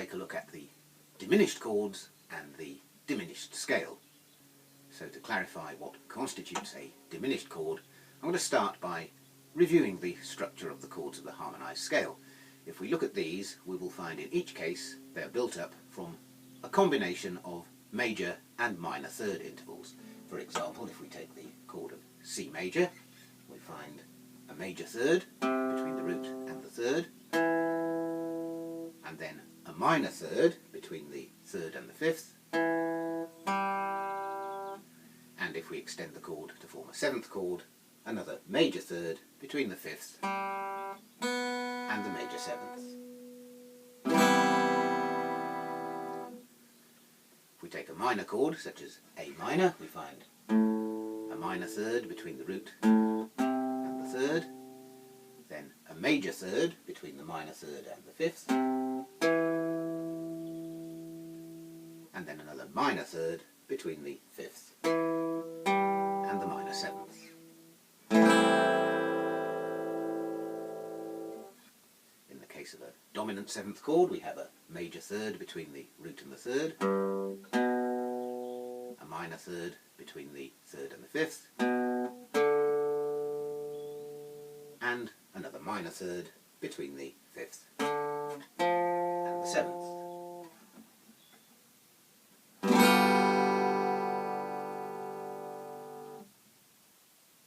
take a look at the diminished chords and the diminished scale. So to clarify what constitutes a diminished chord, I'm going to start by reviewing the structure of the chords of the harmonized scale. If we look at these, we will find in each case they're built up from a combination of major and minor third intervals. For example, if we take the chord of C major, we find a major third between the root and the third, and then a minor third between the third and the fifth, and if we extend the chord to form a seventh chord, another major third between the fifth and the major seventh. If we take a minor chord, such as A minor, we find a minor third between the root and the third, then a major third between the minor third and the fifth, and then another minor third between the fifth and the minor seventh. In the case of a dominant seventh chord, we have a major third between the root and the third, a minor third between the third and the fifth, and another minor third between the fifth and the seventh.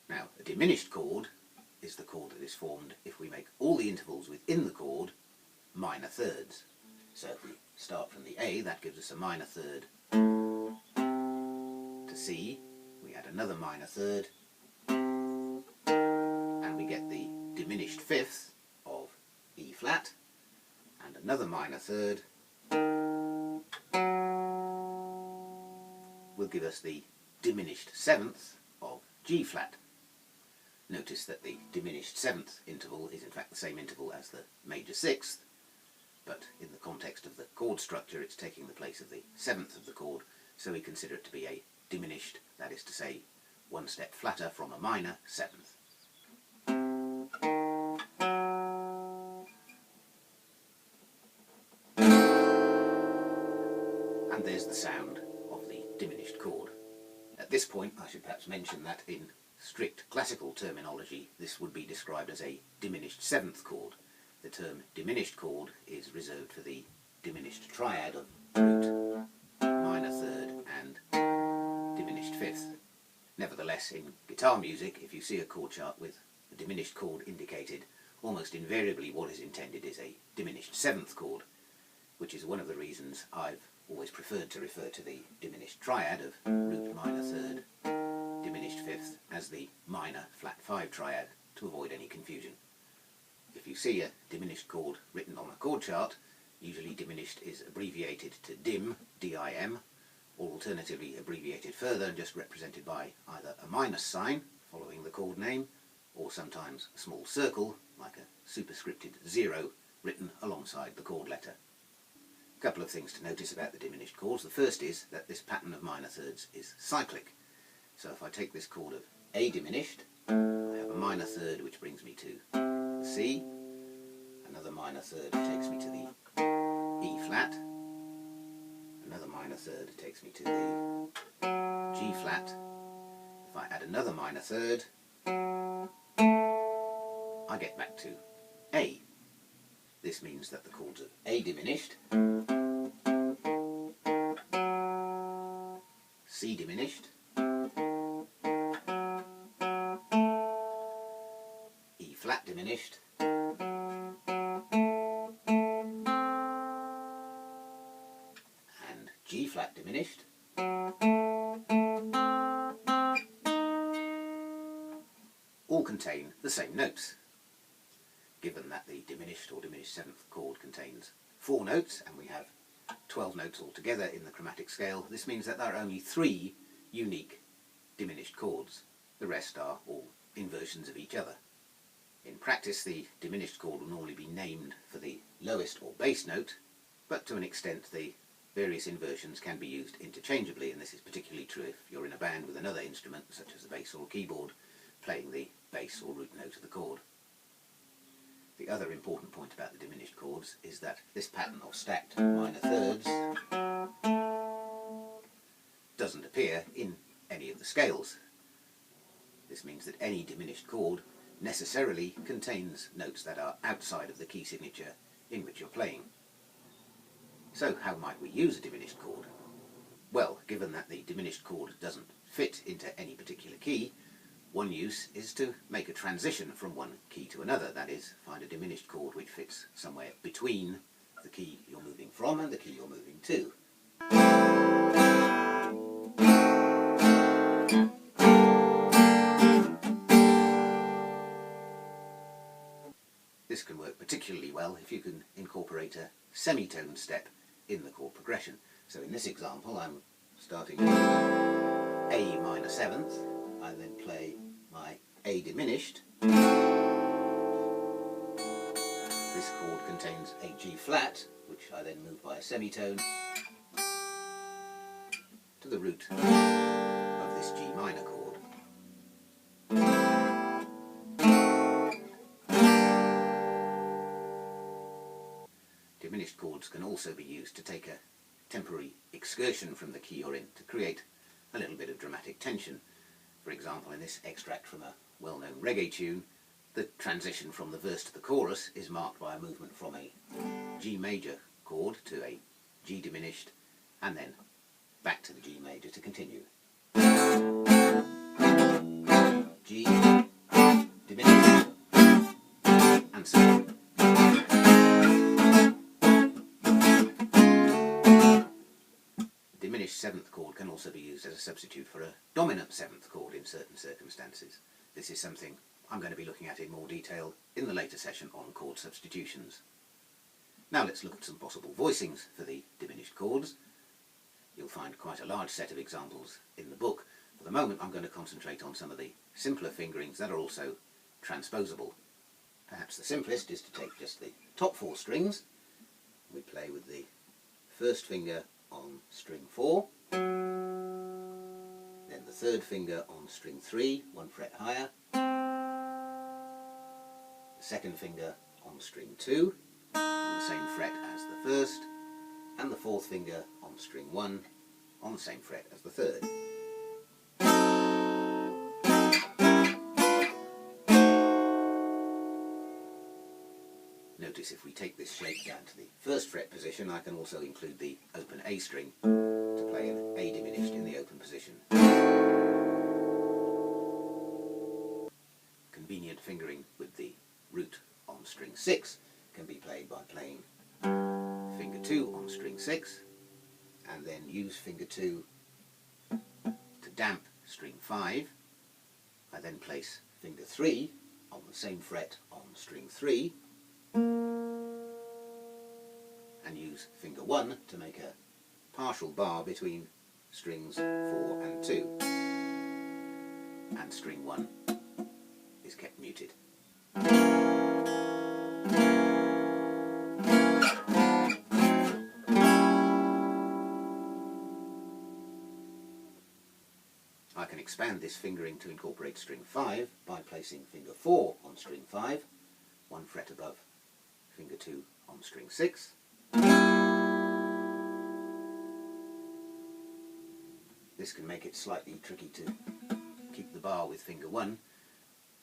Now, a diminished chord is the chord that is formed if we make all the intervals within the chord minor thirds. So if we start from the A, that gives us a minor third to C, we add another minor third, and we get the diminished fifth of E flat, and another minor third will give us the diminished seventh of G flat. Notice that the diminished seventh interval is in fact the same interval as the major sixth, but in the context of the chord structure it's taking the place of the seventh of the chord, so we consider it to be a diminished, that is to say, one step flatter from a minor seventh. And there's the sound of the diminished chord. At this point I should perhaps mention that in strict classical terminology this would be described as a diminished seventh chord. The term diminished chord is reserved for the diminished triad of root, minor third and diminished fifth. Nevertheless, in guitar music, if you see a chord chart with a diminished chord indicated, almost invariably what is intended is a diminished seventh chord, which is one of the reasons I've always preferred to refer to the diminished triad of root, minor third, diminished fifth as the minor flat five triad, to avoid any confusion. If you see a diminished chord written on a chord chart, usually diminished is abbreviated to dim, D-I-M, or alternatively abbreviated further and just represented by either a minus sign following the chord name, or sometimes a small circle like a superscripted 0 written alongside the chord letter. A couple of things to notice about the diminished chords. The first is that this pattern of minor thirds is cyclic. So if I take this chord of A diminished, I have a minor third which brings me to C, another minor third takes me to the E flat, another minor third takes me to the G flat. If I add another minor third, I get back to A. This means that the chords of A diminished, C diminished, E flat diminished, and G flat diminished, all contain the same notes. Given that the diminished or diminished seventh chord contains 4 notes and we have 12 notes altogether in the chromatic scale, this means that there are only 3 unique diminished chords. The rest are all inversions of each other. In practice, the diminished chord will normally be named for the lowest or bass note, but to an extent the various inversions can be used interchangeably, and this is particularly true if you're in a band with another instrument, such as the bass or keyboard, playing the bass or root note of the chord. The other important point about the diminished chords is that this pattern of stacked minor thirds doesn't appear in any of the scales. This means that any diminished chord necessarily contains notes that are outside of the key signature in which you're playing. So how might we use a diminished chord? Well, given that the diminished chord doesn't fit into any particular key, one use is to make a transition from one key to another, that is, find a diminished chord which fits somewhere between the key you're moving from and the key you're moving to. This can work particularly well if you can incorporate a semitone step in the chord progression. So in this example I'm starting with A minor seventh, I then play my A diminished. This chord contains a G flat, which I then move by a semitone to the root of this G minor chord. Diminished chords can also be used to take a temporary excursion from the key you're in to create a little bit of dramatic tension. For example, in this extract from a well-known reggae tune, the transition from the verse to the chorus is marked by a movement from a G major chord to a G diminished and then back to the G major to continue. G diminished and so on. Diminished seventh chord can also be used as a substitute for a dominant seventh chord in certain circumstances. This is something I'm going to be looking at in more detail in the later session on chord substitutions. Now let's look at some possible voicings for the diminished chords. You'll find quite a large set of examples in the book. For the moment I'm going to concentrate on some of the simpler fingerings that are also transposable. Perhaps the simplest is to take just the top four strings. We play with the first finger on string 4, then the third finger on string 3, 1 fret higher, the second finger on string 2, on the same fret as the first, and the fourth finger on string 1, on the same fret as the third. Notice if we take this shape down to the first fret position, I can also include the open A string to play an A diminished in the open position. Convenient fingering with the root on string 6 can be played by playing finger 2 on string 6 and then use finger 2 to damp string 5. I then place finger 3 on the same fret on string 3 and use finger 1 to make a partial bar between strings 4 and 2, and string 1 is kept muted. I can expand this fingering to incorporate string 5 by placing finger 4 on string 5, 1 fret above finger 2 on string 6. This can make it slightly tricky to keep the bar with finger 1,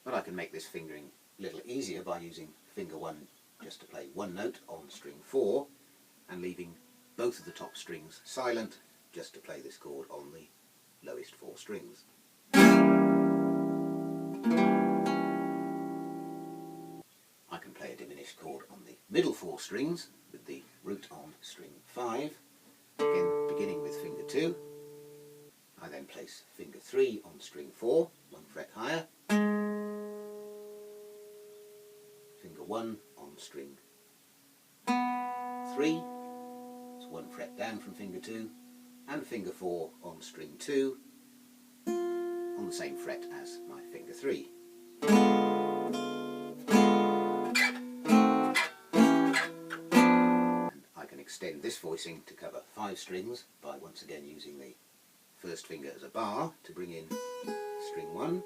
but I can make this fingering a little easier by using finger 1 just to play one note on string 4 and leaving both of the top strings silent just to play this chord on the lowest 4 strings. I can play a diminished chord on the middle 4 strings with the root on string 5, again beginning with finger 2. I then place finger 3 on string 4, 1 fret higher, finger 1 on string 3, it's 1 fret down from finger 2, and finger 4 on string 2 on the same fret as my finger 3. And I can extend this voicing to cover 5 strings by once again using the first finger as a bar to bring in string 1,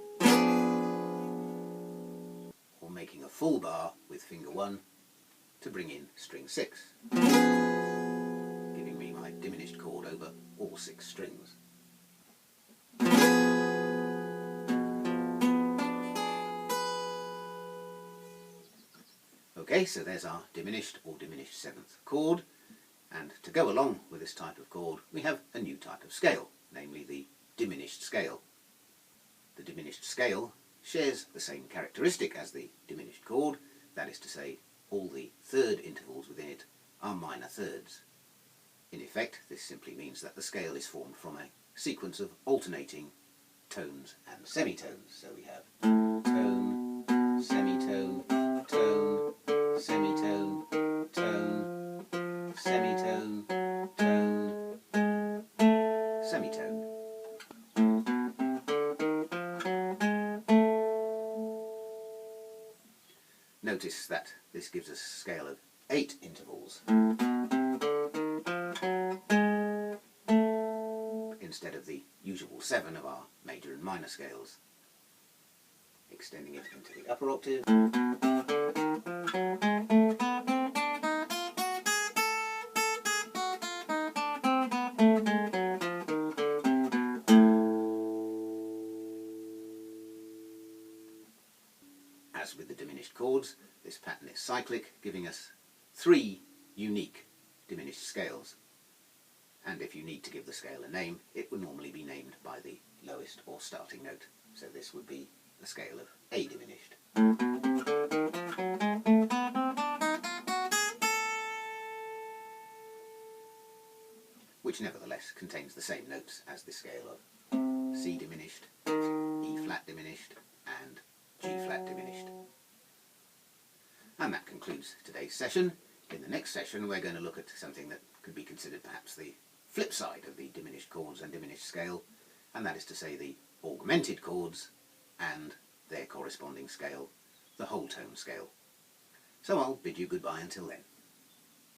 or making a full bar with finger 1 to bring in string 6, giving me my diminished chord over all 6 strings. Okay, so there's our diminished or diminished 7th chord, and to go along with this type of chord we have a new type of scale, namely the diminished scale. The diminished scale shares the same characteristic as the diminished chord, that is to say, all the third intervals within it are minor thirds. In effect, this simply means that the scale is formed from a sequence of alternating tones and semitones. So we have tone, semitone, tone, semitone, tone, semitone, tone, semitone. Notice that this gives us a scale of 8 intervals instead of the usual 7 of our major and minor scales. Extending it into the upper octave. As with the diminished chords, this pattern is cyclic, giving us 3 unique diminished scales. And if you need to give the scale a name, it would normally be named by the lowest or starting note. So this would be the scale of A diminished. Which nevertheless contains the same notes as the scale of C diminished, E flat diminished, and G flat diminished. And that concludes today's session. In the next session we're going to look at something that could be considered perhaps the flip side of the diminished chords and diminished scale, and that is to say the augmented chords and their corresponding scale, the whole tone scale. So I'll bid you goodbye until then.